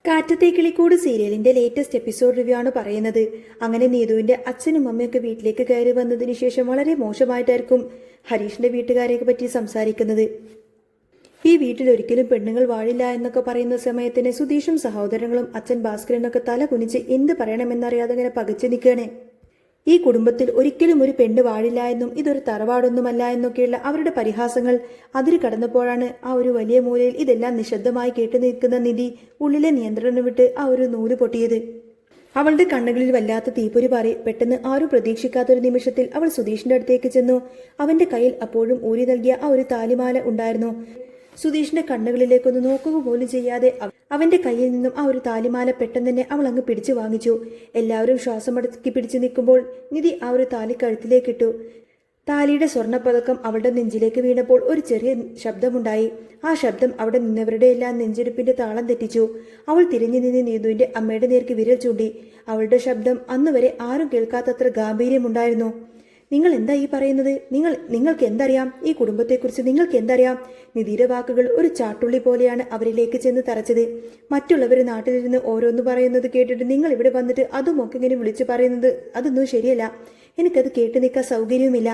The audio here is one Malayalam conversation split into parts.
കാറ്റത്തെ കിളിക്കൂട് സീരിയലിന്റെ ലേറ്റസ്റ്റ് എപ്പിസോഡ് റിവ്യൂ ആണ് പറയുന്നത്. അങ്ങനെ നീതുവിന്റെ അച്ഛനും അമ്മയൊക്കെ വീട്ടിലേക്ക് കയറി വന്നതിന് ശേഷം വളരെ മോശമായിട്ടായിരിക്കും ഹരീഷിന്റെ വീട്ടുകാരെയൊക്കെ പറ്റി സംസാരിക്കുന്നത്. ഈ വീട്ടിൽ ഒരിക്കലും പെണ്ണുങ്ങൾ വാഴില്ല എന്നൊക്കെ പറയുന്ന സമയത്തിന് സുധീഷും സഹോദരങ്ങളും അച്ഛൻ ഭാസ്കരനൊക്കെ തല കുനിച്ച് എന്ത് പറയണമെന്നറിയാതെ അങ്ങനെ പകച്ചു നിൽക്കുകയാണ്. ഈ കുടുംബത്തിൽ ഒരിക്കലും ഒരു പെണ്ണ് വാഴില്ല എന്നും ഇതൊരു തറവാടൊന്നുമല്ല എന്നൊക്കെയുള്ള അവരുടെ പരിഹാസങ്ങൾ അതിര് കടന്നപ്പോഴാണ് ആ ഒരു വലിയ മൂലയിൽ ഇതെല്ലാം നിശബ്ദമായി കേട്ടു നിൽക്കുന്ന നിധി ഉള്ളിലെ നിയന്ത്രണം വിട്ട് ആ ഒരു നൂല് പൊട്ടിയത്. അവളുടെ കണ്ണുകളിൽ വല്ലാത്ത തീപ്പൊരി പാറി. പെട്ടെന്ന് ആരും പ്രതീക്ഷിക്കാത്തൊരു നിമിഷത്തിൽ അവൾ സുധീഷിന്റെ അടുത്തേക്ക് ചെന്നു. അവന്റെ കയ്യിൽ അപ്പോഴും ഊരി നൽകിയ ആ ഒരു താലിമാല ഉണ്ടായിരുന്നു. സുധീഷിന്റെ കണ്ണുകളിലേക്കൊന്ന് നോക്കുക പോലും ചെയ്യാതെ അവന്റെ കയ്യിൽ നിന്നും ആ ഒരു താലിമാല പെട്ടെന്ന് തന്നെ അവൾ അങ്ങ് പിടിച്ചു വാങ്ങിച്ചു. എല്ലാവരും ശ്വാസമടക്കി പിടിച്ചു നിൽക്കുമ്പോൾ നിധി ആ ഒരു താലി കഴുത്തിലേക്കിട്ടു. താലിയുടെ സ്വർണ്ണപ്പതക്കം അവളുടെ നെഞ്ചിലേക്ക് വീണപ്പോൾ ഒരു ചെറിയ ശബ്ദമുണ്ടായി. ആ ശബ്ദം അവിടെ നിന്നവരുടെ എല്ലാം നെഞ്ചിടിപ്പിന്റെ താളം തെറ്റിച്ചു. അവൾ തിരിഞ്ഞു നിന്ന് നീതുവിന്റെ അമ്മയുടെ നേർക്ക് വിരൽ ചൂണ്ടി. അവളുടെ ശബ്ദം അന്നുവരെ ആരും കേൾക്കാത്തത്ര ഗാംഭീര്യമുണ്ടായിരുന്നു. നിങ്ങൾ എന്താ ഈ പറയുന്നത്? നിങ്ങൾക്ക് എന്തറിയാം? ഈ കുടുംബത്തെക്കുറിച്ച് നിങ്ങൾക്ക് എന്തറിയാം? നിധിയുടെ വാക്കുകൾ ഒരു ചാട്ടുള്ളി പോലെയാണ് അവരിലേക്ക് ചെന്ന് തറച്ചത്. മറ്റുള്ളവർ നാട്ടിലിരുന്ന് ഓരോന്ന് പറയുന്നത് കേട്ടിട്ട് നിങ്ങൾ ഇവിടെ വന്നിട്ട് അതുമൊക്കെ ഇങ്ങനെ വിളിച്ചു പറയുന്നത് അതൊന്നും ശരിയല്ല. എനിക്കത് കേട്ടു നിൽക്കാൻ സൗകര്യവുമില്ല.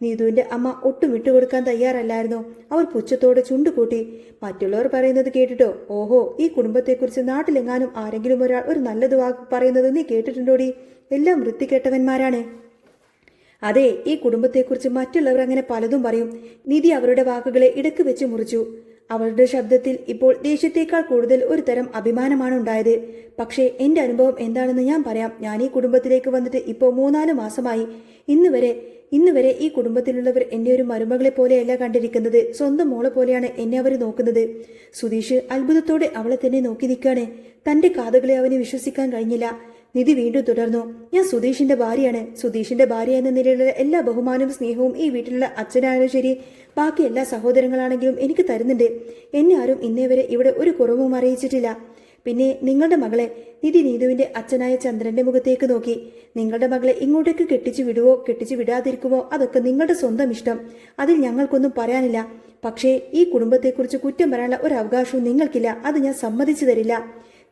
നീതുവിന്റെ അമ്മ ഒട്ടും വിട്ടുകൊടുക്കാൻ തയ്യാറല്ലായിരുന്നു. അവർ പുച്ഛത്തോടെ ചുണ്ടുകൂട്ടി. മറ്റുള്ളവർ പറയുന്നത് കേട്ടിട്ടോ? ഓഹോ, ഈ കുടുംബത്തെക്കുറിച്ച് നാട്ടിലെങ്ങാനും ആരെങ്കിലും ഒരാൾ ഒരു നല്ലത് വാക്ക് പറയുന്നത് നീ കേട്ടിട്ടുണ്ടോടി? എല്ലാം വൃത്തികെട്ടവന്മാരാണ്. അതെ, ഈ കുടുംബത്തെക്കുറിച്ച് മറ്റുള്ളവർ അങ്ങനെ പലതും പറയും. നിധി അവരുടെ വാക്കുകളെ ഇടക്ക് വെച്ച് മുറിച്ചു. അവളുടെ ശബ്ദത്തിൽ ഇപ്പോൾ ദേഷ്യത്തേക്കാൾ കൂടുതൽ ഒരു തരം അഭിമാനമാണ് ഉണ്ടായത്. പക്ഷേ എന്റെ അനുഭവം എന്താണെന്ന് ഞാൻ പറയാം. ഞാൻ ഈ കുടുംബത്തിലേക്ക് വന്നിട്ട് ഇപ്പോൾ 3-4 മാസമായി. ഇന്ന് വരെ ഈ കുടുംബത്തിലുള്ളവർ എന്നെ ഒരു മരുമകളെ പോലെയല്ല കണ്ടിരിക്കുന്നത്. സ്വന്തം മോളെ പോലെയാണ് എന്നെ അവർ നോക്കുന്നത്. സുധീഷ് അത്ഭുതത്തോടെ അവളെ തന്നെ നോക്കി നിൽക്കാണ്. തന്റെ കാതുകളെ അവന് വിശ്വസിക്കാൻ കഴിഞ്ഞില്ല. നിധി വീണ്ടും തുടർന്നു. ഞാൻ സുധീഷിന്റെ ഭാര്യയാണ്. സുധീഷിന്റെ ഭാര്യ എന്ന നിലയിലുള്ള എല്ലാ ബഹുമാനവും സ്നേഹവും ഈ വീട്ടിലുള്ള അച്ഛനായാലും ശരി, ബാക്കി എല്ലാ സഹോദരങ്ങളാണെങ്കിലും എനിക്ക് തരുന്നുണ്ട്. എന്നെ ആരും ഇന്നേ വരെ ഇവിടെ ഒരു കുറവും അറിയിച്ചിട്ടില്ല. പിന്നെ നിങ്ങളുടെ മകളെ, നിധി നീതുവിന്റെ അച്ഛനായ ചന്ദ്രന്റെ മുഖത്തേക്ക് നോക്കി. നിങ്ങളുടെ മകളെ ഇങ്ങോട്ടേക്ക് കെട്ടിച്ചു വിടുവോ കെട്ടിച്ചു വിടാതിരിക്കുമോ അതൊക്കെ നിങ്ങളുടെ സ്വന്തം ഇഷ്ടം. അതിൽ ഞങ്ങൾക്കൊന്നും പറയാനില്ല. പക്ഷേ ഈ കുടുംബത്തെക്കുറിച്ച് കുറ്റം പറയാനുള്ള ഒരു അവകാശവും നിങ്ങൾക്കില്ല. അത് ഞാൻ സമ്മതിച്ചു തരില്ല.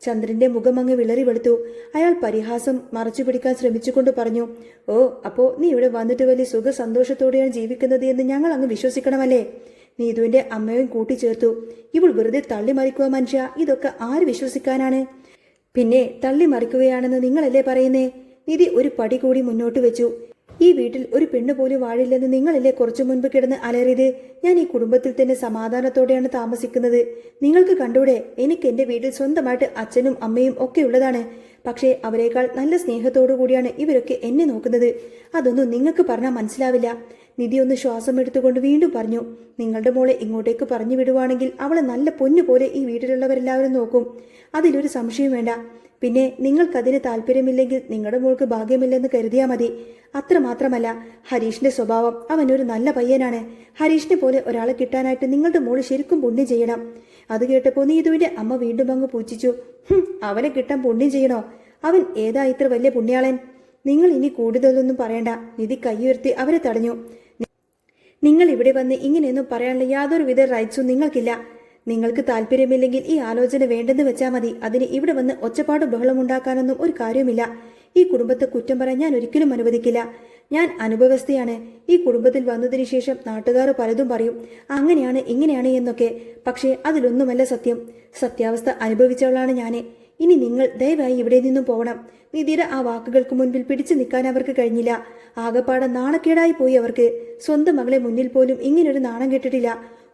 ചന്ദ്രന്റെ മുഖം അങ്ങ് വിളറി വെളുത്തു. അയാൾ പരിഹാസം മറച്ചു പിടിക്കാൻ ശ്രമിച്ചുകൊണ്ട് പറഞ്ഞു, ഓ, അപ്പോ നീ ഇവിടെ വന്നിട്ട് വലിയ സുഖ സന്തോഷത്തോടെയാണ് ജീവിക്കുന്നത് എന്ന് ഞങ്ങൾ അങ്ങ് വിശ്വസിക്കണമല്ലേ? നീതുവിന്റെ അമ്മയും കൂട്ടിച്ചേർത്തു. ഇവൾ വെറുതെ തള്ളിമറിക്കുക മനുഷ്യ. ഇതൊക്കെ ആര് വിശ്വസിക്കാനാണ്? പിന്നെ തള്ളിമറിക്കുകയാണെന്ന് നിങ്ങളല്ലേ പറയുന്നേ? നിധി ഒരു പടി കൂടി മുന്നോട്ട് വെച്ചു. ഈ വീട്ടിൽ ഒരു പെണ്ണ് പോലും വാഴില്ലെന്ന് നിങ്ങളല്ലേ കുറച്ചു മുൻപ് കിടന്ന് അലറിയത്? ഞാൻ ഈ കുടുംബത്തിൽ തന്നെ സമാധാനത്തോടെയാണ് താമസിക്കുന്നത്. നിങ്ങൾക്ക് കണ്ടൂടെ? എനിക്ക് എന്റെ വീട്ടിൽ സ്വന്തമായിട്ട് അച്ഛനും അമ്മയും ഒക്കെ ഉള്ളതാണ്. പക്ഷേ അവരെക്കാൾ നല്ല സ്നേഹത്തോടു കൂടിയാണ് ഇവരൊക്കെ എന്നെ നോക്കുന്നത്. അതൊന്നും നിങ്ങൾക്ക് പറഞ്ഞാൽ മനസ്സിലാവില്ല. നിധി ഒന്ന് ശ്വാസം എടുത്തുകൊണ്ട് വീണ്ടും പറഞ്ഞു, നിങ്ങളുടെ മോളെ ഇങ്ങോട്ടേക്ക് പറഞ്ഞു വിടുവാണെങ്കിൽ അവളെ നല്ല പൊന്നുപോലെ ഈ വീട്ടിലുള്ളവരെല്ലാവരും നോക്കും. അതിലൊരു സംശയം വേണ്ട. പിന്നെ നിങ്ങൾക്കതിന് താല്പര്യമില്ലെങ്കിൽ നിങ്ങളുടെ മോൾക്ക് ഭാഗ്യമില്ലെന്ന് കരുതിയാൽ മതി. അത്രമാത്രമല്ല, ഹരീഷിന്റെ സ്വഭാവം, അവനൊരു നല്ല പയ്യനാണ്. ഹരീഷിനെ പോലെ ഒരാളെ കിട്ടാനായിട്ട് നിങ്ങളുടെ മോള് ശരിക്കും പുണ്യം ചെയ്യണം. അത് കേട്ടപ്പോൾ നീതുവിന്റെ അമ്മ വീണ്ടും അങ്ങ് പൂച്ചിച്ചു. അവനെ കിട്ടാൻ പുണ്യം ചെയ്യണോ? അവൻ ഏതാ ഇത്ര വലിയ പുണ്യാളൻ? നിങ്ങൾ ഇനി കൂടുതലൊന്നും പറയണ്ട. നിധി കൈയുയർത്തി അവരെ തടഞ്ഞു. നിങ്ങൾ ഇവിടെ വന്ന് ഇങ്ങനെയൊന്നും പറയാനുള്ള യാതൊരുവിധ റൈറ്റ്സും നിങ്ങൾക്കില്ല. നിങ്ങൾക്ക് താല്പര്യമില്ലെങ്കിൽ ഈ ആലോചന വേണ്ടെന്ന് വെച്ചാൽ മതി. അതിന് ഇവിടെ വന്ന് ഒച്ചപ്പാടും ബഹളം ഉണ്ടാക്കാനൊന്നും ഒരു കാര്യവുമില്ല. ഈ കുടുംബത്തെ കുറ്റം പറയാൻ ഞാൻ ഒരിക്കലും അനുവദിക്കില്ല. ഞാൻ അനുഭവസ്ഥയാണ്. ഈ കുടുംബത്തിൽ വന്നതിന് ശേഷം നാട്ടുകാർ പലതും പറയും, അങ്ങനെയാണ് ഇങ്ങനെയാണ് എന്നൊക്കെ. പക്ഷേ അതിലൊന്നുമല്ല സത്യം. സത്യാവസ്ഥ അനുഭവിച്ചവളാണ് ഞാൻ. ഇനി നിങ്ങൾ ദയവായി ഇവിടെ നിന്നും പോകണം. നിധിയുടെ ആ വാക്കുകൾക്ക് മുൻപിൽ പിടിച്ചു നിൽക്കാൻ അവർക്ക് കഴിഞ്ഞില്ല. ആകപ്പാടെ നാണക്കേടായി പോയി അവർക്ക്. സ്വന്തം മകളെ മുന്നിൽ പോലും ഇങ്ങനൊരു നാണം കെട്ടിട്ടില്ല.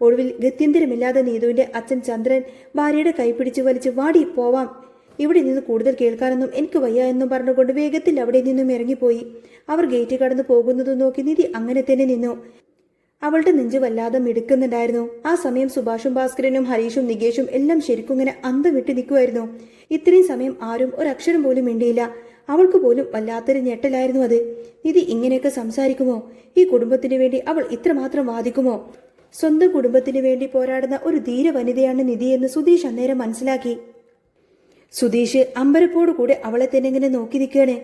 ഒടുവിൽ ഗത്യന്തരമില്ലാതെ നീതുവിന്റെ അച്ഛൻ ചന്ദ്രൻ ഭാര്യയുടെ കൈപിടിച്ച് വലിച്ച്, വാടി പോവാം, ഇവിടെ നിന്ന് കൂടുതൽ കേൾക്കാനൊന്നും എനിക്ക് വയ്യ എന്നും പറഞ്ഞുകൊണ്ട് വേഗത്തിൽ അവിടെ നിന്നും ഇറങ്ങിപ്പോയി. അവർ ഗേറ്റ് കടന്നു പോകുന്നത് നോക്കി നിധി അങ്ങനെ തന്നെ നിന്നു. അവളുടെ നെഞ്ച് വല്ലാതെ മിടുക്കുന്നുണ്ടായിരുന്നു. ആ സമയം സുഭാഷും ഭാസ്കരനും ഹരീഷും നികേഷും എല്ലാം ശരിക്കും ഇങ്ങനെ അന്തം വിട്ട് നിൽക്കുമായിരുന്നു. ഇത്രയും സമയം ആരും ഒരക്ഷരം പോലും മിണ്ടിയില്ല. അവൾക്ക് പോലും വല്ലാത്തൊരു ഞെട്ടലായിരുന്നു അത്. നിധി ഇങ്ങനെയൊക്കെ സംസാരിക്കുമോ? ഈ കുടുംബത്തിന് വേണ്ടി അവൾ ഇത്രമാത്രം വാദിക്കുമോ? സ്വന്തം കുടുംബത്തിന് വേണ്ടി പോരാടുന്ന ഒരു ധീര വനിതയാണ് നിധിയെന്ന് സുധീഷ് അന്നേരം മനസ്സിലാക്കി. സുധീഷ് അമ്പരപ്പോടു കൂടെ അവളെ തന്നെ ഇങ്ങനെ നോക്കി നിൽക്കുകയാണ്.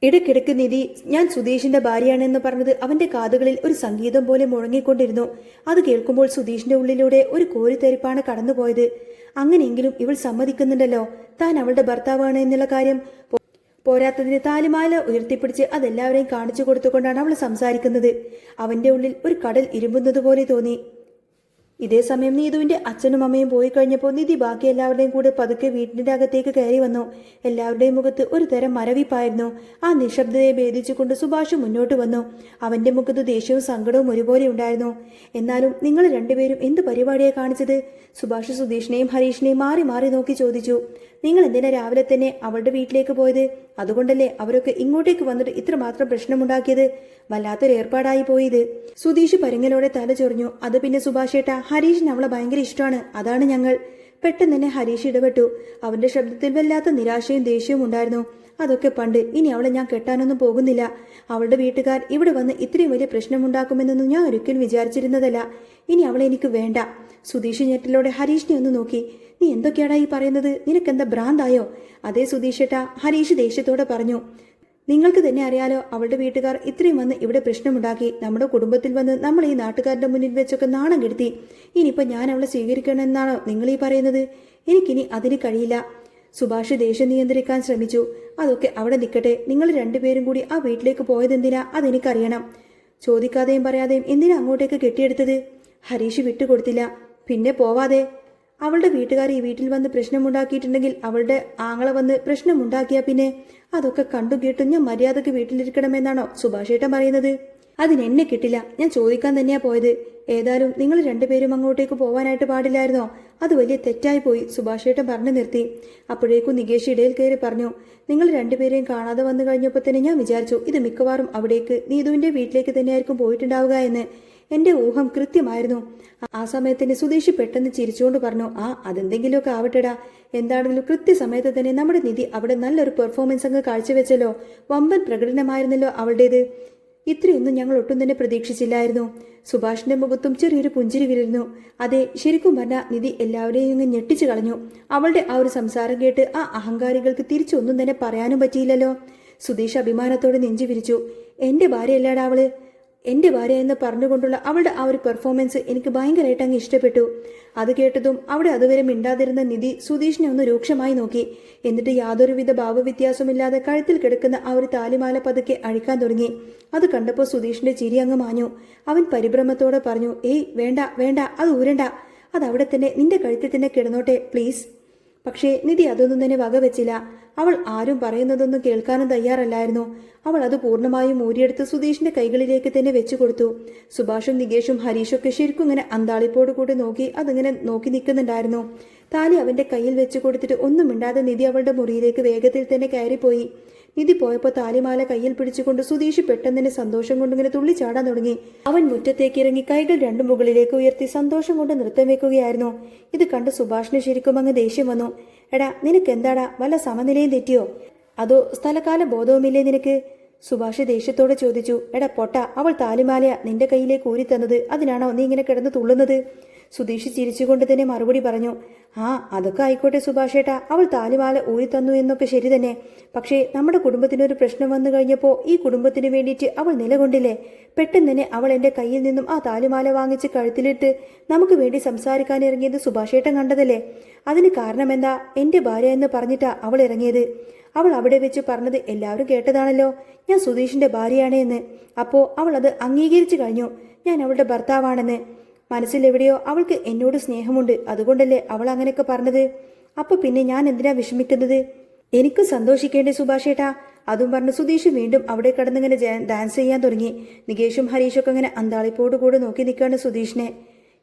ഇടയ്ക്കിടയ്ക്ക് നിധി ഞാൻ സുധീഷിന്റെ ഭാര്യയാണെന്ന് പറഞ്ഞത് അവന്റെ കാതുകളിൽ ഒരു സംഗീതം പോലെ മുഴങ്ങിക്കൊണ്ടിരുന്നു. അത് കേൾക്കുമ്പോൾ സുധീഷിന്റെ ഉള്ളിലൂടെ ഒരു കോരിത്തെരിപ്പാണ് കടന്നുപോയത്. അങ്ങനെയെങ്കിലും ഇവൾ സമ്മതിക്കുന്നുണ്ടല്ലോ താൻ അവളുടെ ഭർത്താവാണ് എന്നുള്ള കാര്യം. പോരാത്തതിന് താലിമാല ഉയർത്തിപ്പിടിച്ച് അതെല്ലാവരെയും കാണിച്ചു കൊടുത്തുകൊണ്ടാണ് അവൾ സംസാരിക്കുന്നത്. അവന്റെ ഉള്ളിൽ ഒരു കടൽ ഇരുമ്പുന്നത് പോലെ തോന്നി. ഇതേ സമയം നീതുവിന്റെ അച്ഛനും അമ്മയും പോയി കഴിഞ്ഞപ്പോൾ നിധി ബാക്കി എല്ലാവരുടെയും കൂടെ പതുക്കെ വീട്ടിന്റെ അകത്തേക്ക് കയറി വന്നു. എല്ലാവരുടെയും മുഖത്ത് ഒരു തരം മരവിപ്പായിരുന്നു. ആ നിശബ്ദതയെ ഭേദിച്ചുകൊണ്ട് സുഭാഷ് മുന്നോട്ട് വന്നു. അവന്റെ മുഖത്ത് ദേഷ്യവും സങ്കടവും ഒരുപോലെ ഉണ്ടായിരുന്നു. എന്നാലും നിങ്ങൾ രണ്ടുപേരും എന്ത് പരിപാടിയെ കാണിച്ചത്? സുഭാഷ് സുധീഷിനെയും ഹരീഷിനെയും മാറി മാറി നോക്കി ചോദിച്ചു. നിങ്ങൾ എന്തിനാ രാവിലെ തന്നെ അവളുടെ വീട്ടിലേക്ക് പോയത്? അതുകൊണ്ടല്ലേ അവരൊക്കെ ഇങ്ങോട്ടേക്ക് വന്നിട്ട് ഇത്രമാത്രം പ്രശ്നമുണ്ടാക്കിയത്? വല്ലാത്തൊരു ഏർപ്പാടായി പോയത്. സുധീഷ് പരുങ്ങലോടെ തല ചൊറിഞ്ഞു. അത് പിന്നെ സുഭാഷേട്ടാ, ഹരീഷിന് അവളെ ഭയങ്കര ഇഷ്ടമാണ്, അതാണ് ഞങ്ങൾ. പെട്ടെന്ന് തന്നെ ഹരീഷ് ഇടപെട്ടു. അവന്റെ ശബ്ദത്തിൽ വല്ലാത്ത നിരാശയും ദേഷ്യവും ഉണ്ടായിരുന്നു. അതൊക്കെ പണ്ട്, ഇനി അവളെ ഞാൻ കെട്ടാനൊന്നും പോകുന്നില്ല. അവളുടെ വീട്ടുകാർ ഇവിടെ വന്ന് ഇത്രയും വലിയ പ്രശ്നമുണ്ടാക്കുമെന്നൊന്നും ഞാൻ ഒരിക്കലും വിചാരിച്ചിരുന്നതല്ല. ഇനി അവളെ എനിക്ക് വേണ്ട. സുധീഷ് ഞെട്ടലോടെ ഹരീഷിനെ ഒന്ന് നോക്കി. നീ എന്തൊക്കെയാടാ ഈ പറയുന്നത്? നിനക്കെന്താ ഭ്രാന്തായോ? അതേ സുധീഷേട്ടാ, ഹരീഷ് ദേഷ്യത്തോടെ പറഞ്ഞു. നിങ്ങൾക്ക് തന്നെ അറിയാലോ, അവളുടെ വീട്ടുകാർ ഇത്രയും വന്ന് ഇവിടെ പ്രശ്നമുണ്ടാക്കി. നമ്മുടെ കുടുംബത്തിൽ വന്ന് നമ്മൾ ഈ നാട്ടുകാരുടെ മുന്നിൽ വെച്ചൊക്കെ നാണം കെടുത്തി. ഇനിയിപ്പോൾ ഞാൻ അവളെ സ്വീകരിക്കണമെന്നാണോ നിങ്ങൾ ഈ പറയുന്നത്? എനിക്കിനി അതിന് കഴിയില്ല. സുഭാഷ് ദേഷ്യം നിയന്ത്രിക്കാൻ ശ്രമിച്ചു. അതൊക്കെ അവിടെ നിൽക്കട്ടെ. നിങ്ങൾ രണ്ടുപേരും കൂടി ആ വീട്ടിലേക്ക് പോയതെന്തിനാ? അതെനിക്കറിയണം. ചോദിക്കാതെയും പറയാതെയും എന്തിനാ അങ്ങോട്ടേക്ക് കെട്ടിയെടുത്തത്? ഹരീഷ് വിട്ടുകൊടുത്തില്ല. പിന്നെ പോവാതെ. അവളുടെ വീട്ടുകാർ ഈ വീട്ടിൽ വന്ന് പ്രശ്നമുണ്ടാക്കിയിട്ടുണ്ടെങ്കിൽ അവളുടെ ആങ്ങളെ വന്ന് പ്രശ്നമുണ്ടാക്കിയാ പിന്നെ അതൊക്കെ കണ്ടും കേട്ടും ഞാൻ മര്യാദക്ക് വീട്ടിലിരിക്കണമെന്നാണോ സുഭാഷേട്ടൻ പറയുന്നത്? അതിനെന്നെ കിട്ടില്ല. ഞാൻ ചോദിക്കാൻ തന്നെയാ പോയത്. ഏതായാലും നിങ്ങൾ രണ്ടുപേരും അങ്ങോട്ടേക്ക് പോവാനായിട്ട് പാടില്ലായിരുന്നോ? അത് വലിയ തെറ്റായി പോയി, സുഭാഷേട്ടൻ പറഞ്ഞു നിർത്തി. അപ്പോഴേക്കും നികേഷ് ഇടയിൽ കയറി പറഞ്ഞു. നിങ്ങൾ രണ്ടുപേരെയും കാണാതെ വന്നു കഴിഞ്ഞപ്പോൾ തന്നെ ഞാൻ വിചാരിച്ചു ഇത് മിക്കവാറും അവിടേക്ക് നീതുവിന്റെ വീട്ടിലേക്ക് തന്നെയായിരിക്കും പോയിട്ടുണ്ടാവുക എന്ന്. എന്റെ ഊഹം കൃത്യമായിരുന്നു. ആ സമയത്തിന് സുധീഷ് പെട്ടെന്ന് ചിരിച്ചുകൊണ്ട് പറഞ്ഞു. അതെന്തെങ്കിലുമൊക്കെ ആവട്ടെടാ. എന്താണെങ്കിലും കൃത്യസമയത്ത് തന്നെ നമ്മുടെ നിധി അവിടെ നല്ലൊരു പെർഫോമൻസ് അങ്ങ് കാഴ്ചവെച്ചല്ലോ. വമ്പൻ പ്രകടനമായിരുന്നല്ലോ അവളുടേത്. ഇത്രയൊന്നും ഞങ്ങൾ ഒട്ടും തന്നെ പ്രതീക്ഷിച്ചില്ലായിരുന്നു. സുഭാഷിന്റെ മുഖത്തും ചെറിയൊരു പുഞ്ചിരി വിരുന്നു. അതെ, ശരിക്കും പറഞ്ഞ നിധി എല്ലാവരെയും അങ്ങ് ഞെട്ടിച്ചു കളഞ്ഞു. അവളുടെ ആ ഒരു സംസാരം കേട്ട് ആ അഹങ്കാരികൾക്ക് തിരിച്ചൊന്നും തന്നെ പറയാനും പറ്റിയില്ലല്ലോ. സുധീഷ് അഭിമാനത്തോടെ നെഞ്ചു വിരിച്ചു. എന്റെ ഭാര്യയല്ലാടാ അവള്. എന്റെ ഭാര്യ എന്ന് പറഞ്ഞുകൊണ്ടുള്ള അവളുടെ ആ ഒരു പെർഫോമൻസ് എനിക്ക് ഭയങ്കരമായിട്ട് അങ്ങ് ഇഷ്ടപ്പെട്ടു. അത് കേട്ടതും അവിടെ അതുവരെ മിണ്ടാതിരുന്ന നിധി സുധീഷിനെ ഒന്ന് രൂക്ഷമായി നോക്കി. എന്നിട്ട് യാതൊരുവിധ ഭാവവ്യത്യാസമില്ലാതെ കഴുത്തിൽ കിടക്കുന്ന ആ ഒരു താലിമാല പതുക്കെ അഴിക്കാൻ തുടങ്ങി. അത് കണ്ടപ്പോൾ സുധീഷിന്റെ ചിരി അങ്ങ് മാഞ്ഞു. അവൻ പരിഭ്രമത്തോടെ പറഞ്ഞു. ഏയ് വേണ്ട വേണ്ട, അത് ഊരണ്ട. അത് അവിടെ തന്നെ നിന്റെ കഴുത്തിൽ തന്നെ കിടന്നോട്ടെ പ്ലീസ്. പക്ഷേ നിധി അതൊന്നും തന്നെ വകവെച്ചില്ല. അവൾ ആരും പറയുന്നതൊന്നും കേൾക്കാനും തയ്യാറല്ലായിരുന്നു. അവൾ അത് പൂർണ്ണമായും ഊരിയെടുത്ത് സുധീഷിന്റെ കൈകളിലേക്ക് തന്നെ വെച്ചു കൊടുത്തു. സുഭാഷും നികേഷും ഹരീഷൊക്കെ ശരിക്കും ഇങ്ങനെ അന്താളിപ്പോട് കൂടി നോക്കി അതിങ്ങനെ നോക്കി നിൽക്കുന്നുണ്ടായിരുന്നു. താലി അവന്റെ കയ്യിൽ വെച്ചു കൊടുത്തിട്ട് ഒന്നും മിണ്ടാതെ നിധി അവളുടെ മുറിയിലേക്ക് വേഗത്തിൽ തന്നെ കയറിപ്പോയി. നിധി പോയപ്പോൾ താലിമാല കയ്യിൽ പിടിച്ചുകൊണ്ട് സുധീഷ് പെട്ടെന്ന് സന്തോഷം കൊണ്ടിങ്ങനെ തുള്ളിച്ചാടാൻ തുടങ്ങി. അവൻ മുറ്റത്തേക്ക് ഇറങ്ങി കൈകൾ രണ്ടും മുകളിലേക്ക് ഉയർത്തി സന്തോഷം കൊണ്ട് നൃത്തം വെക്കുകയായിരുന്നു. ഇത് കണ്ട് സുഭാഷിന് ശരിക്കും അങ്ങ് ദേഷ്യം വന്നു. എടാ, നിനക്ക് എന്താടാ, വല്ല സമനിലയും തെറ്റിയോ? അതോ സ്ഥലകാല ബോധവുമില്ലേ നിനക്ക്? സുഭാഷ് ദേഷ്യത്തോടെ ചോദിച്ചു. എടാ പൊട്ട, അവൾ താലിമാലയാ നിന്റെ കയ്യിലേക്ക് ഊരി തന്നത്. അതിനാണോ നീ ഇങ്ങനെ കിടന്ന് തുള്ളുന്നത്? സുധീഷ് ചിരിച്ചുകൊണ്ട് തന്നെ മറുപടി പറഞ്ഞു. അതൊക്കെ ആയിക്കോട്ടെ സുഭാഷേട്ടാ, അവൾ താലിമാല ഊരി തന്നു എന്നൊക്കെ ശരി തന്നെ. പക്ഷേ നമ്മുടെ കുടുംബത്തിനൊരു പ്രശ്നം വന്നു കഴിഞ്ഞപ്പോൾ ഈ കുടുംബത്തിന് വേണ്ടിയിട്ട് അവൾ നിലകൊണ്ടില്ലേ? പെട്ടെന്ന് തന്നെ അവൾ എൻ്റെ കയ്യിൽ നിന്നും ആ താലിമാല വാങ്ങിച്ച് കഴുത്തിലിട്ട് നമുക്ക് വേണ്ടി സംസാരിക്കാൻ ഇറങ്ങിയത് സുഭാഷേട്ടൻ കണ്ടതല്ലേ? അതിന് കാരണം എന്താ? എൻ്റെ ഭാര്യ എന്ന് പറഞ്ഞിട്ടാ അവൾ ഇറങ്ങിയത്. അവൾ അവിടെ വെച്ച് പറഞ്ഞത് എല്ലാവരും കേട്ടതാണല്ലോ, ഞാൻ സുധീഷിന്റെ ഭാര്യയാണ് എന്ന്. അപ്പോൾ അവൾ അത് അംഗീകരിച്ചു കഴിഞ്ഞു, ഞാൻ അവളുടെ ഭർത്താവാണെന്ന്. മനസ്സിലെവിടെയോ അവൾക്ക് എന്നോട് സ്നേഹമുണ്ട്, അതുകൊണ്ടല്ലേ അവൾ അങ്ങനെയൊക്കെ പറഞ്ഞത്. അപ്പൊ പിന്നെ ഞാൻ എന്തിനാ വിഷമിക്കുന്നത്? എനിക്ക് സന്തോഷിക്കേണ്ടേ സുഭാഷേട്ടാ? അതും പറഞ്ഞ് സുധീഷ് വീണ്ടും അവിടെ കിടന്നിങ്ങനെ ഡാൻസ് ചെയ്യാൻ തുടങ്ങി. നികേഷും ഹരീഷൊക്കെ അങ്ങനെ അന്താളിപ്പോടുകൂടെ നോക്കി നിൽക്കുകയാണ് സുധീഷിനെ.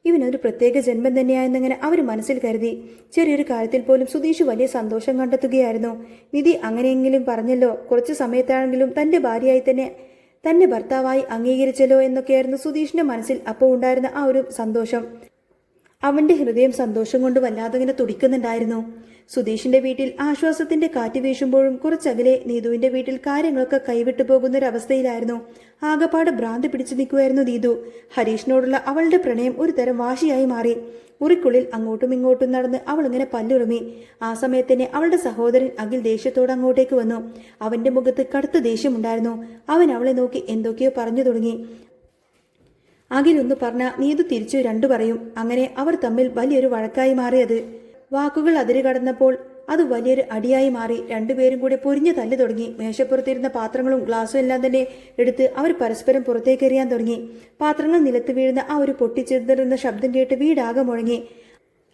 ഇവനൊരു പ്രത്യേക ജന്മം തന്നെയായെന്നിങ്ങനെ അവർ മനസ്സിൽ കരുതി. ചെറിയൊരു കാര്യത്തിൽ പോലും സുധീഷ് വലിയ സന്തോഷം കണ്ടെത്തുകയായിരുന്നു. നിധി അങ്ങനെയെങ്കിലും പറഞ്ഞല്ലോ, കുറച്ചു സമയത്താണെങ്കിലും തന്റെ ഭാര്യയായി തന്നെ ഭർത്താവായി അംഗീകരിച്ചല്ലോ എന്നൊക്കെയായിരുന്നു സുധീഷിന്റെ മനസ്സിൽ അപ്പോൾ ഉണ്ടായിരുന്ന ആ ഒരു സന്തോഷം. അവന്റെ ഹൃദയം സന്തോഷം കൊണ്ട് വല്ലാതെ ഇങ്ങനെ തുടിക്കുന്നുണ്ടായിരുന്നു. സുധീഷിന്റെ വീട്ടിൽ ആശ്വാസത്തിന്റെ കാറ്റ് വീശുമ്പോഴും കുറച്ചകലെ നീതുവിന്റെ വീട്ടിൽ കാര്യങ്ങളൊക്കെ കൈവിട്ടു പോകുന്നൊരവസ്ഥയിലായിരുന്നു. ആകപ്പാട് ഭ്രാന്തി പിടിച്ചു നിൽക്കുമായിരുന്നു നീതു. ഹരീഷിനോടുള്ള അവളുടെ പ്രണയം ഒരു തരം വാശിയായി മാറി. മുറിക്കുള്ളിൽ അങ്ങോട്ടും ഇങ്ങോട്ടും നടന്ന് അവൾ ഇങ്ങനെ പല്ലുറുമി. ആ സമയത്ത് തന്നെ അവളുടെ സഹോദരൻ അഖിൽ ദേഷ്യത്തോടെ അങ്ങോട്ടേക്ക് വന്നു. അവന്റെ മുഖത്ത് കടുത്ത ദേഷ്യമുണ്ടായിരുന്നു. അവൻ അവളെ നോക്കി എന്തൊക്കെയോ പറഞ്ഞു തുടങ്ങി. അഖിൽ ഒന്ന് പറഞ്ഞ നീതു തിരിച്ചു രണ്ടു പറയും. അങ്ങനെ അവർ തമ്മിൽ വലിയൊരു വഴക്കായി മാറിയത്. വാക്കുകൾ അതിര് കടന്നപ്പോൾ അത് വലിയൊരു അടിയായി മാറി. രണ്ടുപേരും കൂടെ പൊരിഞ്ഞു തല്ലു തുടങ്ങി. മേശപ്പുറത്തിരുന്ന പാത്രങ്ങളും ഗ്ലാസും എല്ലാം തന്നെ എടുത്ത് അവർ പരസ്പരം പുറത്തേക്കെറിയാൻ തുടങ്ങി. പാത്രങ്ങൾ നിലത്ത് വീഴുന്ന ആ ഒരു പൊട്ടിച്ചെറിയുന്ന ശബ്ദം കേട്ട് വീടാകെ മുഴങ്ങി.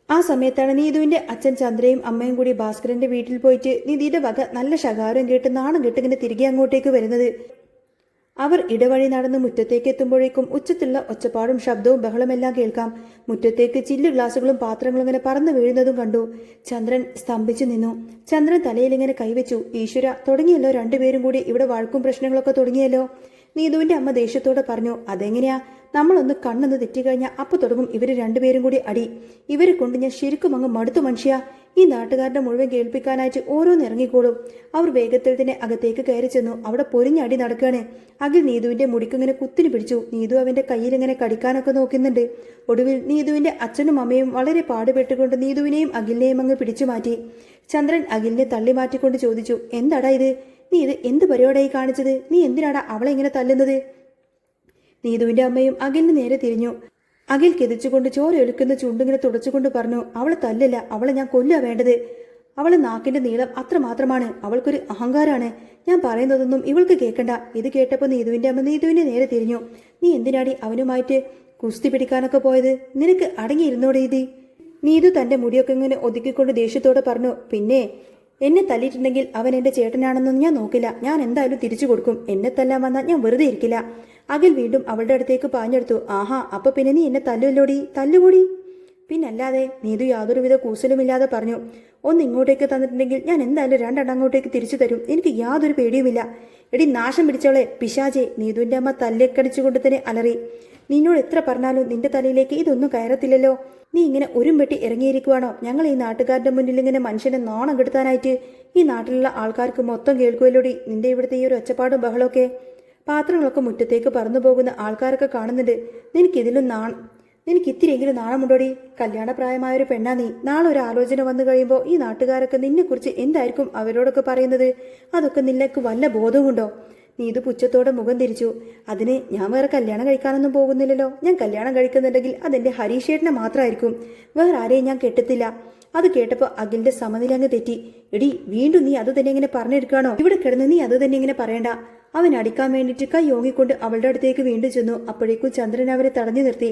ആ സമയത്താണ് നീതുവിന്റെ അച്ഛൻ ചന്ദ്രയും അമ്മയും കൂടി ഭാസ്കരന്റെ വീട്ടിൽ പോയിട്ട് നിധിയുടെ വക നല്ല ശകാരം കേട്ട് നാണം കെട്ടിങ്ങനെ തിരികെ അങ്ങോട്ടേക്ക് വരുന്നത്. അവർ ഇടവഴി നടന്ന് മുറ്റത്തേക്ക് എത്തുമ്പോഴേക്കും ഉച്ചത്തുള്ള ഒച്ചപ്പാടും ശബ്ദവും ബഹളമെല്ലാം കേൾക്കാം. മുറ്റത്തേക്ക് ചില്ല് ഗ്ലാസുകളും പാത്രങ്ങളും ഇങ്ങനെ പറന്നു വീഴുന്നതും കണ്ടു. ചന്ദ്രൻ സ്തംഭിച്ചു നിന്നു. ചന്ദ്രൻ തലയിൽ ഇങ്ങനെ കൈവച്ചു. ഈശ്വര, തുടങ്ങിയല്ലോ രണ്ടുപേരും കൂടി ഇവിടെ വഴക്കും പ്രശ്നങ്ങളൊക്കെ തുടങ്ങിയല്ലോ. നീതുവിന്റെ അമ്മ ദേഷ്യത്തോടെ പറഞ്ഞു. അതെങ്ങനെയാ? നമ്മളൊന്ന് കണ്ണൊന്ന് തെറ്റിക്കഴിഞ്ഞാൽ അപ്പൊ തുടങ്ങും ഇവര് രണ്ടുപേരും കൂടി അടി. ഇവരെ കൊണ്ട് ഞാൻ ശരിക്കും അങ്ങ് മടുത്തു മനുഷ്യ. ഈ നാട്ടുകാരുടെ മുഴുവൻ കേൾപ്പിക്കാനായിട്ട് ഓരോന്ന് ഇറങ്ങിക്കോളും. അവർ വേഗത്തിൽ തന്നെ അകത്തേക്ക് കയറി ചെന്നു. അവിടെ പൊരിഞ്ഞടി നടക്കുകയാണ്. അഖിൽ നീതുവിന്റെ മുടിക്കിങ്ങനെ കുത്തിന് പിടിച്ചു. നീതു അവന്റെ കയ്യിൽ ഇങ്ങനെ കടിക്കാനൊക്കെ നോക്കുന്നുണ്ട്. ഒടുവിൽ നീതുവിന്റെ അച്ഛനും അമ്മയും വളരെ പാടുപെട്ടുകൊണ്ട് നീതുവിനെയും അഖിലിനെയും അങ്ങ് പിടിച്ചു മാറ്റി. ചന്ദ്രൻ അഖിലിനെ തള്ളി മാറ്റിക്കൊണ്ട് ചോദിച്ചു, എന്താടാ ഇത്? നീ ഇത് എന്ത് പരിപാടിയായി കാണിച്ചത്? നീ എന്തിനാടാ അവളെ ഇങ്ങനെ തല്ലുന്നത്? നീതുവിന്റെ അമ്മയും അഖിലിന് നേരെ തിരിഞ്ഞു. അഖിൽ കിതച്ചുകൊണ്ട് ചോരയൊലിക്കുന്ന ചുണ്ടിങ്ങനെ തുടച്ചുകൊണ്ട് പറഞ്ഞു, അവളെ തല്ലല്ല, അവളെ ഞാൻ കൊല്ലുക വേണ്ടത്. അവളെ നാക്കിന്റെ നീളം അത്രമാത്രമാണ്. അവൾക്കൊരു അഹങ്കാരാണ്. ഞാൻ പറയുന്നതൊന്നും ഇവൾക്ക് കേൾക്കണ്ട. ഇത് കേട്ടപ്പോൾ നീതുവിന്റെ അമ്മ നീതുവിന്റെ നേരെ തിരിഞ്ഞു. നീ എന്തിനാടി അവനുമായിട്ട് കുസ്തി പിടിക്കാനൊക്കെ പോയത്? നിനക്ക് അടങ്ങിയിരുന്നോടെ ഇത്? നീതു തന്റെ മുടിയൊക്കെ ഇങ്ങനെ ഒതുക്കിക്കൊണ്ട് ദേഷ്യത്തോടെ പറഞ്ഞു, പിന്നെ എന്നെ തല്ലിയിട്ടുണ്ടെങ്കിൽ അവൻ എന്റെ ചേട്ടനാണെന്നൊന്നും ഞാൻ നോക്കില്ല. ഞാൻ എന്തായാലും തിരിച്ചു കൊടുക്കും. എന്നെ തല്ലാൻ വന്നാൽ ഞാൻ വെറുതെ ഇരിക്കില്ല. അഖിൽ വീണ്ടും അവളുടെ അടുത്തേക്ക് പാഞ്ഞെടുത്തു. ആഹാ, അപ്പൊ പിന്നെ നീ എന്നെ തല്ലുവല്ലോടി? തല്ലുകൂടി? പിന്നല്ലാതെ. നീതു യാതൊരുവിധ കൂസലുമില്ലാതെ പറഞ്ഞു. ഒന്ന് ഇങ്ങോട്ടേക്ക് തന്നിട്ടുണ്ടെങ്കിൽ ഞാൻ എന്തായാലും രണ്ടെണ്ണം അങ്ങോട്ടേക്ക് തിരിച്ചു തരും. എനിക്ക് യാതൊരു പേടിയുമില്ല. എടി നാശം പിടിച്ചവളെ, പിശാചെ! നീതുവിന്റെ അമ്മ തല്ലേക്കടിച്ചുകൊണ്ട് തന്നെ അലറി. നിന്നോട് എത്ര പറഞ്ഞാലും നിന്റെ തലയിലേക്ക് ഇതൊന്നും കയറത്തില്ലല്ലോ. നീ ഇങ്ങനെ വെട്ടി ഇറങ്ങിയിരിക്കുവാണോ? ഞങ്ങൾ ഈ നാട്ടുകാരുടെ മുന്നിൽ ഇങ്ങനെ മനുഷ്യനെ നാണം കെടുത്താനായിട്ട്? ഈ നാട്ടിലുള്ള ആൾക്കാർക്ക് മൊത്തം കേൾക്കുമല്ലോടി നിന്റെ ഇവിടുത്തെ ഈ ഒരു ഒച്ചപ്പാടും ബഹളമൊക്കെ. പാത്രങ്ങളൊക്കെ മുറ്റത്തേക്ക് പറന്നു പോകുന്ന ആൾക്കാരൊക്കെ കാണുന്നുണ്ട്. നിനക്ക് ഇത്തിരിയെങ്കിലും നാണമുണ്ടോടി? കല്യാണപ്രായമായൊരു പെണ്ണാ നീ. നാളെ ഒരു ആലോചന വന്നു കഴിയുമ്പോൾ ഈ നാട്ടുകാരൊക്കെ നിന്നെക്കുറിച്ച് എന്തായിരിക്കും അവരോടൊക്കെ പറയുന്നത്? അതൊക്കെ നിനക്ക് വല്ല ബോധവുമുണ്ടോ? നീതു പുച്ഛത്തോടെ മുഖം തിരിച്ചു. അതിന് ഞാൻ വേറെ കല്യാണം കഴിക്കാനൊന്നും പോകുന്നില്ലല്ലോ. ഞാൻ കല്യാണം കഴിക്കുന്നുണ്ടെങ്കിൽ അതെന്റെ ഹരീഷേട്ടനെ മാത്രമായിരിക്കും. വേറെ ആരെയും ഞാൻ കെട്ടത്തില്ല. അത് കേട്ടപ്പോൾ അഖിലിന്റെ സമനില അങ്ങ് തെറ്റി. എടി, വീണ്ടും നീ അത് തന്നെ ഇങ്ങനെ പറഞ്ഞെടുക്കുകയാണോ? ഇവിടെ കിടന്ന് നീ അത് തന്നെ ഇങ്ങനെ പറയണ്ട. അവൻ അടിക്കാൻ വേണ്ടിയിട്ട് കൈ ഓങ്ങിക്കൊണ്ട് അവളുടെ അടുത്തേക്ക് വീണ്ടും ചെന്നു. അപ്പോഴേക്കും ചന്ദ്രൻ അവരെ തടഞ്ഞു നിർത്തി.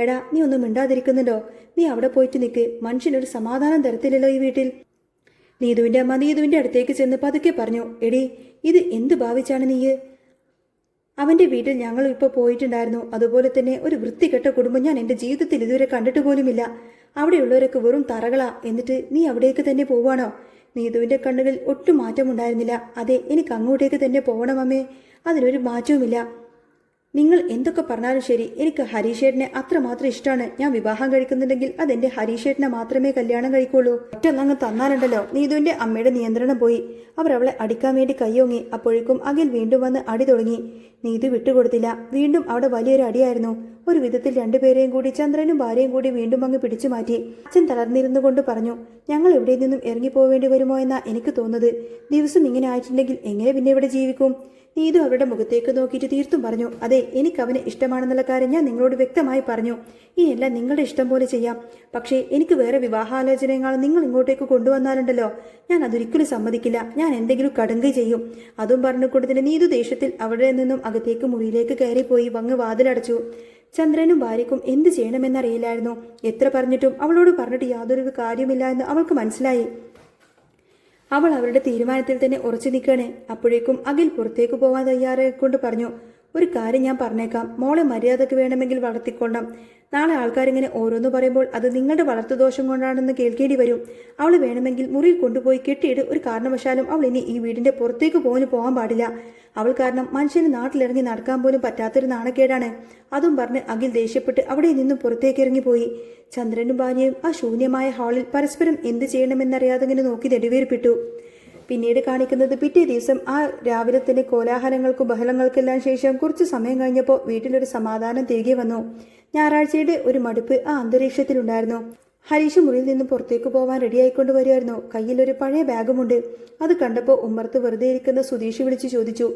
എടാ, നീ ഒന്നും മിണ്ടാതിരിക്കുന്നുണ്ടോ? നീ അവിടെ പോയിട്ട് നിൽക്ക്. മനുഷ്യനൊരു സമാധാനം തരത്തില്ലല്ലോ ഈ വീട്ടിൽ. നീതുവിന്റെ അമ്മ നീതുവിന്റെ അടുത്തേക്ക് ചെന്ന് പതുക്കെ പറഞ്ഞു, എടി, ഇത് എന്ത് ഭാവിച്ചാണ് നീ? അവന്റെ വീട്ടിൽ ഞങ്ങൾ ഇപ്പോൾ പോയിട്ടുണ്ടായിരുന്നു. അതുപോലെ തന്നെ ഒരു വൃത്തികെട്ട കുടുംബം ഞാൻ എന്റെ ജീവിതത്തിൽ ഇതുവരെ കണ്ടിട്ട് പോലുമില്ല. അവിടെയുള്ളവരൊക്കെ വെറും തറകളാ. എന്നിട്ട് നീ അവിടേക്ക് തന്നെ പോവാണോ? നീതുവിന്റെ കണ്ണുകളിൽ ഒട്ടും മാറ്റമുണ്ടായിരുന്നില്ല. അതെ, എനിക്ക് അങ്ങോട്ടേക്ക് തന്നെ പോകണമമ്മേ. അതിനൊരു മാറ്റവുമില്ല. നിങ്ങൾ എന്തൊക്കെ പറഞ്ഞാലും ശരി, എനിക്ക് ഹരീഷേട്ടനെ അത്രമാത്രം ഇഷ്ടമാണ്. ഞാൻ വിവാഹം കഴിക്കുന്നുണ്ടെങ്കിൽ അതെന്റെ ഹരീഷേട്ടനെ മാത്രമേ കല്യാണം കഴിക്കുള്ളൂ. ഒറ്റൊന്നങ്ങ് തന്നാലുണ്ടല്ലോ. നീതുവിന്റെ അമ്മയുടെ നിയന്ത്രണം പോയി. അവർ അവളെ അടിക്കാൻ വേണ്ടി കയ്യോങ്ങി. അപ്പോഴേക്കും അഖിൽ വീണ്ടും വന്ന് അടി തുടങ്ങി. നീതു വിട്ടുകൊടുത്തില്ല. വീണ്ടും അവിടെ വലിയൊരു അടിയായിരുന്നു. ഒരു വിധത്തിൽ രണ്ടുപേരെയും കൂടി ചന്ദ്രനും ഭാര്യയും കൂടി വീണ്ടും അങ്ങ് പിടിച്ചു മാറ്റി. അച്ഛൻ തളർന്നിരുന്നു കൊണ്ട് പറഞ്ഞു, ഞങ്ങൾ എവിടെ നിന്നും ഇറങ്ങിപ്പോവേണ്ടി വരുമോ എന്നാ എനിക്ക് തോന്നുന്നത്. ദിവസം ഇങ്ങനെ ആയിട്ടുണ്ടെങ്കിൽ എങ്ങനെ പിന്നെ ഇവിടെ ജീവിക്കും? നീതു അവരുടെ മുഖത്തേക്ക് നോക്കിയിട്ട് തീർത്തും പറഞ്ഞു, അതെ, എനിക്ക് അവനെ ഇഷ്ടമാണെന്നുള്ള കാര്യം ഞാൻ നിങ്ങളോട് വ്യക്തമായി പറഞ്ഞു. ഇനിയെല്ലാം നിങ്ങളുടെ ഇഷ്ടം പോലെ ചെയ്യാം. പക്ഷേ എനിക്ക് വേറെ വിവാഹാലോചനയെങ്ങാളും നിങ്ങൾ ഇങ്ങോട്ടേക്ക് കൊണ്ടുവന്നാലുണ്ടല്ലോ, ഞാൻ അതൊരിക്കലും സമ്മതിക്കില്ല. ഞാൻ എന്തെങ്കിലും കടുങ്കൈ ചെയ്യും. അതും പറഞ്ഞുകൊണ്ട് തന്നെ നീതു ദേഷ്യത്തിൽ അവിടെ നിന്നും അകത്തേക്ക് മുറിയിലേക്ക് കയറിപ്പോയി വങ്ങ് വാതിലടച്ചു. ചന്ദ്രനും ഭാര്യയ്ക്കും എന്ത് ചെയ്യണമെന്നറിയില്ലായിരുന്നു. എത്ര പറഞ്ഞിട്ടും അവളോട് പറഞ്ഞിട്ട് യാതൊരു കാര്യമില്ല എന്ന് അവൾക്ക് മനസ്സിലായി. അവൾ അവരുടെ തീരുമാനത്തിൽ തന്നെ ഉറച്ചു നിൽക്കണേ. അപ്പോഴേക്കും അഖിൽ പുറത്തേക്ക് പോവാൻ തയ്യാറായിക്കൊണ്ട് പറഞ്ഞു, ഒരു കാര്യം ഞാൻ പറഞ്ഞേക്കാം, മോളെ മര്യാദക്ക് വേണമെങ്കിൽ വളർത്തിക്കൊള്ളാം. നാളെ ആൾക്കാരിങ്ങനെ ഓരോന്ന് പറയുമ്പോൾ അത് നിങ്ങളുടെ വളർത്തുദോഷം കൊണ്ടാണെന്ന് കേൾക്കേണ്ടി വരും. അവൾ വേണമെങ്കിൽ മുറിയിൽ കൊണ്ടുപോയി കെട്ടിയിട്ട് ഒരു കാരണവശാലും അവൾ ഇനി ഈ വീടിന്റെ പുറത്തേക്ക് പോകാൻ പാടില്ല. അവൾ കാരണം മനുഷ്യന് നാട്ടിലിറങ്ങി നടക്കാൻ പോലും പറ്റാത്തൊരു നാണക്കേടാണ്. അതും പറഞ്ഞ് അഖിൽ ദേഷ്യപ്പെട്ട് അവിടെ നിന്നും പുറത്തേക്ക് ഇറങ്ങിപ്പോയി. ചന്ദ്രനും ഭാര്യയും ആ ശൂന്യമായ ഹാളിൽ പരസ്പരം എന്ത് ചെയ്യണമെന്നറിയാതെ ഇങ്ങനെ നോക്കി നെടുവേർപ്പെട്ടു. പിന്നീട് കാണിക്കുന്നത് പിറ്റേ ദിവസം ആ രാവിലെ തന്നെ കോലാഹലങ്ങൾക്കും ബഹളങ്ങൾക്കെല്ലാം ശേഷം കുറച്ച് സമയം കഴിഞ്ഞപ്പോൾ വീട്ടിലൊരു സമാധാനം തിരികെ വന്നു. ഞായറാഴ്ചയുടെ ഒരു മടുപ്പ് ആ അന്തരീക്ഷത്തിലുണ്ടായിരുന്നു. ഹരീഷ് മുറിയിൽ നിന്ന് പുറത്തേക്ക് പോവാൻ റെഡിയായിക്കൊണ്ട് വരുമായിരുന്നു. കയ്യിലൊരു പഴയ ബാഗുമുണ്ട്. അത് കണ്ടപ്പോൾ ഉമ്മർത്ത് വെറുതെ ഇരിക്കുന്ന സുധീഷ് വിളിച്ചു ചോദിച്ചു,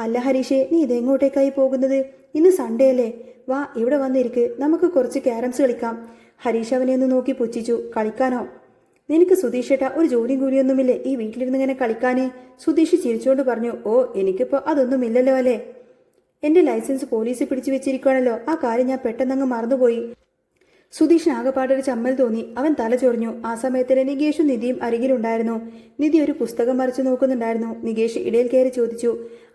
അല്ല ഹരീഷേ, നീ ഇതെങ്ങോട്ടേക്കായി പോകുന്നത്? ഇന്ന് സൺഡേ അല്ലേ? വാ, ഇവിടെ വന്നിരിക്ക്, നമുക്ക് കുറച്ച് ക്യാരംസ് കളിക്കാം. ഹരീഷ് അവനെ ഒന്ന് നോക്കി പുച്ഛിച്ചു. കളിക്കാനോ? നിനക്ക് സുധീഷേട്ടാ ഒരു ജോലിയും കൂലിയൊന്നുമില്ലേ ഈ വീട്ടിലിരുന്ന് ഇങ്ങനെ കളിക്കാന്? സുധീഷ് ചിരിച്ചുകൊണ്ട് പറഞ്ഞു. ഓ, എനിക്കിപ്പോ അതൊന്നുമില്ലല്ലോ അല്ലേ. എന്റെ ലൈസൻസ് പോലീസ് പിടിച്ചു വെച്ചിരിക്കുകയാണല്ലോ, ആ കാര്യം ഞാൻ പെട്ടെന്നങ്ങ് മറന്നുപോയി. സുധീഷിന് ആകെപ്പാടൊരു ചമ്മൽ തോന്നി. അവൻ തല ചൊറിഞ്ഞു. ആ സമയത്തിന് നികേഷും നിധിയും അരികിലുണ്ടായിരുന്നു. നിധി ഒരു പുസ്തകം മറിച്ചു നോക്കുന്നുണ്ടായിരുന്നു. നികേഷ് ഇടയിൽ കയറി ചോദിച്ചു,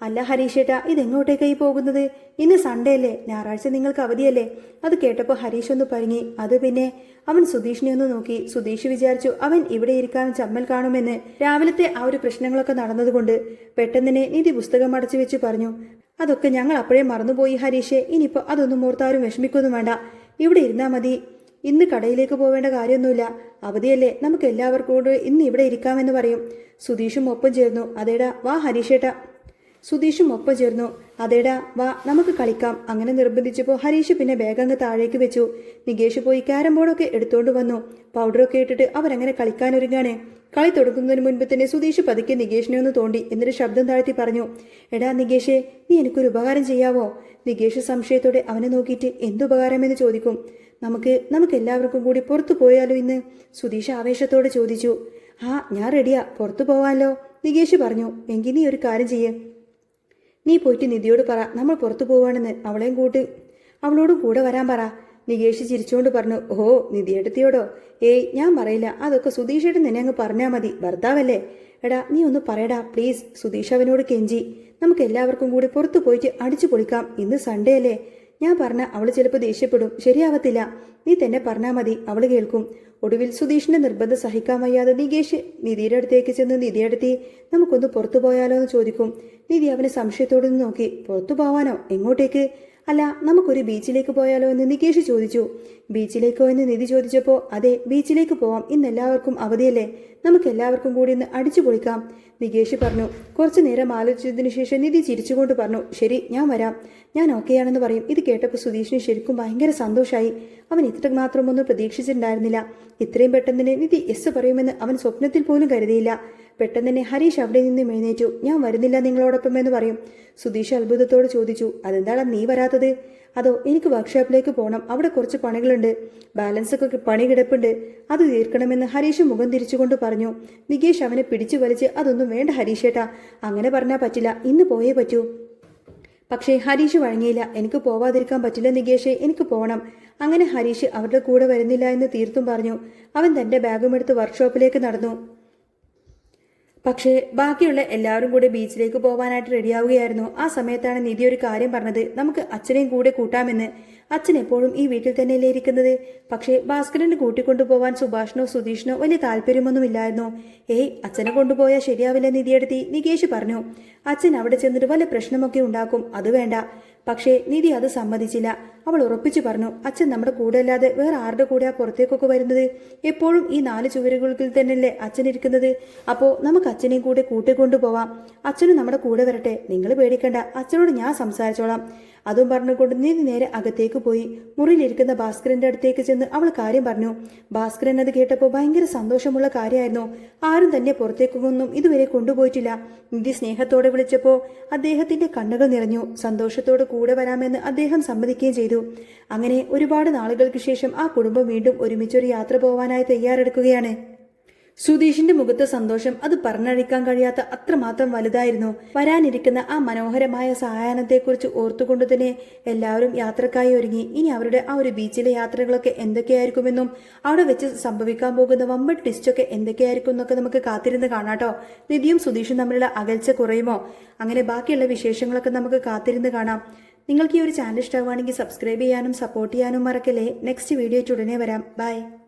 അല്ല ഹരീഷേട്ടാ, ഇതെങ്ങോട്ടേക്കായി പോകുന്നത്? ഇന്ന് സൺഡേ അല്ലേ? ഞായറാഴ്ച നിങ്ങൾക്ക് അവധിയല്ലേ? അത് കേട്ടപ്പോൾ ഹരീഷ് ഒന്ന് പരുങ്ങി. അത് പിന്നെ അവൻ സുധീഷിനെ ഒന്ന് നോക്കി. സുധീഷ് വിചാരിച്ചു അവൻ ഇവിടെ ഇരിക്കാൻ ചമ്മൽ കാണുമെന്ന്. രാവിലത്തെ ആ ഒരു പ്രശ്നങ്ങളൊക്കെ നടന്നതുകൊണ്ട് പെട്ടെന്ന് നിധി പുസ്തകം അടച്ചു വെച്ച് പറഞ്ഞു, അതൊക്കെ ഞങ്ങൾ അപ്പോഴേ മറന്നുപോയി ഹരീഷേ. ഇനിയിപ്പോൾ അതൊന്നും ഓർത്താരും വിഷമിക്കൊന്നും വേണ്ട, ഇവിടെ ഇരുന്നാ മതി. ഇന്ന് കടയിലേക്ക് പോവേണ്ട കാര്യമൊന്നുമില്ല, അവധിയല്ലേ, നമുക്ക് എല്ലാവർക്കും കൂടെ ഇന്ന് ഇവിടെ ഇരിക്കാമെന്ന് പറയും. സുധീഷും ഒപ്പം ചേർന്നു. അതേടാ വാ ഹരീഷേട്ടാ. സുധീഷും ഒപ്പം ചേർന്നു. അതേടാ വാ, നമുക്ക് കളിക്കാം. അങ്ങനെ നിർബന്ധിച്ചപ്പോൾ ഹരീഷ് പിന്നെ ബാഗങ്ങ് താഴേക്ക് വെച്ചു. നികേഷ് പോയി ക്യാരം ബോർഡൊക്കെ എടുത്തോണ്ട് വന്നു. പൗഡറൊക്കെ ഇട്ടിട്ട് അവരങ്ങനെ കളിക്കാനൊരുങ്ങാണ്. കളി തുടങ്ങുന്നതിന് മുൻപ് തന്നെ സുധീഷ് പതുക്കെ നികേഷിനെ ഒന്ന് തോണ്ടി. എന്നിട്ട് ശബ്ദം താഴ്ത്തി പറഞ്ഞു, എടാ നികേഷേ, നീ എനിക്കൊരു ഉപകാരം ചെയ്യാവോ? നികേഷ് സംശയത്തോടെ അവനെ നോക്കിയിട്ട് എന്തുപകാരമെന്ന് ചോദിക്കും. നമുക്ക് എല്ലാവർക്കും കൂടി പുറത്തു പോയാലോ ഇന്ന്? സുധീഷ് ആവേശത്തോടെ ചോദിച്ചു. ആ, ഞാൻ റെഡിയാ, പുറത്തു പോവാമല്ലോ, നികേഷ് പറഞ്ഞു. എങ്കിൽ നീ ഒരു കാര്യം ചെയ്യേ, നീ പോയിട്ട് നിധിയോട് പറ നമ്മൾ പുറത്തു പോവാണെന്ന്. അവളോടും കൂടെ വരാൻ പറ. നികേഷ് ചിരിച്ചുകൊണ്ട് പറഞ്ഞു. ഓ, നിധിയെടുത്തിയോടോ? ഏയ്, ഞാൻ പറയില്ല, അതൊക്കെ സുധീഷേട്ടൻ തന്നെ അങ്ങ് പറഞ്ഞാൽ മതി, ഭർത്താവല്ലേ. എടാ നീ ഒന്ന് പറയടാ പ്ലീസ്, സുധീഷ് അവനോട് കെഞ്ചി. നമുക്ക് എല്ലാവർക്കും കൂടി പുറത്തു പോയിട്ട് അടിച്ചു പൊളിക്കാം, ഇന്ന് സൺഡേ അല്ലേ. ഞാൻ പറഞ്ഞ അവള് ചിലപ്പോൾ ദേഷ്യപ്പെടും, ശരിയാവത്തില്ല. നീ തന്നെ പറഞ്ഞാൽ മതി, അവള് കേൾക്കും. ഒടുവിൽ സുധീഷിന്റെ നിർബന്ധം സഹിക്കാൻ വയ്യാതെ നികേഷ് നിധിയുടെ അടുത്തേക്ക് ചെന്ന് നിധിയെടുത്തി നമുക്കൊന്ന് പുറത്തു പോയാലോ എന്ന് ചോദിക്കും. നിധി അവനെ സംശയത്തോടെ നോക്കി. പുറത്തു പോവാനോ? എങ്ങോട്ടേക്ക്? അല്ല, നമുക്കൊരു ബീച്ചിലേക്ക് പോയാലോ എന്ന് നികേഷ് ചോദിച്ചു. ബീച്ചിലേക്കോ എന്ന് നിധി ചോദിച്ചപ്പോൾ അതെ, ബീച്ചിലേക്ക് പോവാം, ഇന്ന് എല്ലാവർക്കും അവധിയല്ലേ, നമുക്ക് എല്ലാവർക്കും കൂടി ഇന്ന് അടിച്ചു പൊളിക്കാം, നികേഷ് പറഞ്ഞു. കുറച്ചു നേരം ആലോചിച്ചതിനു ശേഷം നിധി ചിരിച്ചുകൊണ്ട് പറഞ്ഞു, ശരി, ഞാൻ വരാം, ഞാൻ ഓക്കെയാണെന്ന് പറയും. ഇത് കേട്ടപ്പോൾ സുധീഷിന് ശരിക്കും ഭയങ്കര സന്തോഷമായി. അവൻ ഇത്ര മാത്രമൊന്നും പ്രതീക്ഷിച്ചിട്ടുണ്ടായിരുന്നില്ല. ഇത്രയും പെട്ടെന്ന് തന്നെ നിധി യെസ് പറയുമെന്ന് അവൻ സ്വപ്നത്തിൽ പോലും കരുതിയില്ല. പെട്ടെന്ന് തന്നെ ഹരീഷ് അവിടെ നിന്ന് എഴുന്നേറ്റു. ഞാൻ വരുന്നില്ല നിങ്ങളോടൊപ്പം എന്ന് പറയും. സുധീഷ് അത്ഭുതത്തോട് ചോദിച്ചു, അതെന്താണ് നീ വരാത്തത്? അതോ, എനിക്ക് വർക്ക്ഷോപ്പിലേക്ക് പോകണം, അവിടെ കുറച്ച് പണികളുണ്ട്, ബാലൻസ് ഒക്കെ പണി കിടപ്പുണ്ട്, അത് തീർക്കണമെന്ന് ഹരീഷ് മുഖം തിരിച്ചുകൊണ്ട് പറഞ്ഞു. നികേഷ് അവനെ പിടിച്ചു വലിച്ച്, അതൊന്നും വേണ്ട ഹരീഷേട്ടാ, അങ്ങനെ പറഞ്ഞാൽ പറ്റില്ല, ഇന്ന് പോയേ പറ്റൂ. പക്ഷേ ഹരീഷ് വഴങ്ങിയില്ല. എനിക്ക് പോവാതിരിക്കാൻ പറ്റില്ല നികേഷേ, എനിക്ക് പോകണം. അങ്ങനെ ഹരീഷ് അവരുടെ കൂടെ വരുന്നില്ല എന്ന് തീർത്തും പറഞ്ഞു. അവൻ തന്റെ ബാഗും എടുത്ത് വർക്ക്ഷോപ്പിലേക്ക് നടന്നു. പക്ഷേ ബാക്കിയുള്ള എല്ലാവരും കൂടെ ബീച്ചിലേക്ക് പോകാനായിട്ട് റെഡിയാവുകയായിരുന്നു. ആ സമയത്താണ് നിധി ഒരു കാര്യം പറഞ്ഞത്, നമുക്ക് അച്ഛനെയും കൂടെ കൂട്ടാമെന്ന്. അച്ഛൻ എപ്പോഴും ഈ വീട്ടിൽ തന്നെയല്ലേ ഇരിക്കുന്നത്. പക്ഷേ ഭാസ്കരന് കൂട്ടിക്കൊണ്ടുപോകാൻ സുഭാഷിനോ സുധീഷിനോ വലിയ താല്പര്യമൊന്നുമില്ലായിരുന്നു. ഏയ്, അച്ഛനെ കൊണ്ടുപോയാൽ ശരിയാവില്ല നിധിയെടുത്തി, നികേഷ് പറഞ്ഞു. അച്ഛൻ അവിടെ ചെന്നിട്ട് വല്ല പ്രശ്നമൊക്കെ ഉണ്ടാക്കും, അത് വേണ്ട. പക്ഷേ നിധി അത് സമ്മതിച്ചില്ല. അവൾ ഉറപ്പിച്ചു പറഞ്ഞു, അച്ഛൻ നമ്മുടെ കൂടെ അല്ലാതെ വേറെ ആരുടെ കൂടെയാ പുറത്തേക്കൊക്കെ വരുന്നത്? എപ്പോഴും ഈ 4 ചുവരുകൾക്കിൽ തന്നെയല്ലേ അച്ഛൻ ഇരിക്കുന്നത്. അപ്പോൾ നമുക്ക് അച്ഛനെയും കൂടെ കൂട്ടിക്കൊണ്ടുപോവാം. അച്ഛനും നമ്മുടെ കൂടെ വരട്ടെ, നിങ്ങൾ പേടിക്കണ്ട, അച്ഛനോട് ഞാൻ സംസാരിച്ചോളാം. അതും പറഞ്ഞുകൊണ്ട് നിധി നേരെ അകത്തേക്ക് പോയി. മുറിയിലിരിക്കുന്ന ഭാസ്കരന്റെ അടുത്തേക്ക് ചെന്ന് അവൾ കാര്യം പറഞ്ഞു. ഭാസ്കരൻ അത് കേട്ടപ്പോൾ ഭയങ്കര സന്തോഷമുള്ള കാര്യമായിരുന്നു. ആരും തന്നെ പുറത്തേക്കൊന്നും ഇതുവരെ കൊണ്ടുപോയിട്ടില്ല. നിധി സ്നേഹത്തോടെ വിളിച്ചപ്പോൾ അദ്ദേഹത്തിന്റെ കണ്ണുകൾ നിറഞ്ഞു. സന്തോഷത്തോടെ കൂടെ വരാമെന്ന് അദ്ദേഹം സമ്മതിക്കുകയും ചെയ്തു. അങ്ങനെ ഒരുപാട് നാളുകൾക്ക് ശേഷം ആ കുടുംബം വീണ്ടും ഒരുമിച്ചൊരു യാത്ര പോവാനായി തയ്യാറെടുക്കുകയാണ്. സുധീഷിന്റെ മുഖത്തെ സന്തോഷം അത് പറഞ്ഞറിയിക്കാൻ കഴിയാത്ത അത്രമാത്രം വലുതായിരുന്നു. വരാനിരിക്കുന്ന ആ മനോഹരമായ സായാഹ്നത്തെക്കുറിച്ച് ഓർത്തുകൊണ്ട് തന്നെ എല്ലാവരും യാത്രക്കായി ഒരുങ്ങി. ഇനി അവരുടെ ആ ഒരു ബീച്ചിലെ യാത്രകളൊക്കെ എന്തൊക്കെയായിരിക്കുമെന്നും അവിടെ വെച്ച് സംഭവിക്കാൻ പോകുന്ന വമ്പൻ ട്വിസ്റ്റൊക്കെ എന്തൊക്കെയായിരിക്കും എന്നൊക്കെ നമുക്ക് കാത്തിരുന്ന് കാണാട്ടോ. നിധിയും സുധീഷും തമ്മിലുള്ള അകൽച്ച കുറയുമോ? അങ്ങനെ ബാക്കിയുള്ള വിശേഷങ്ങളൊക്കെ നമുക്ക് കാത്തിരുന്ന് കാണാം. നിങ്ങൾക്ക് ഈ ഒരു ചാനൽ ഇഷ്ടമാവുകയാണെങ്കിൽ സബ്സ്ക്രൈബ് ചെയ്യാനും സപ്പോർട്ട് ചെയ്യാനും മറക്കല്ലേ. നെക്സ്റ്റ് വീഡിയോ ഉടനെ വരാം. ബൈ.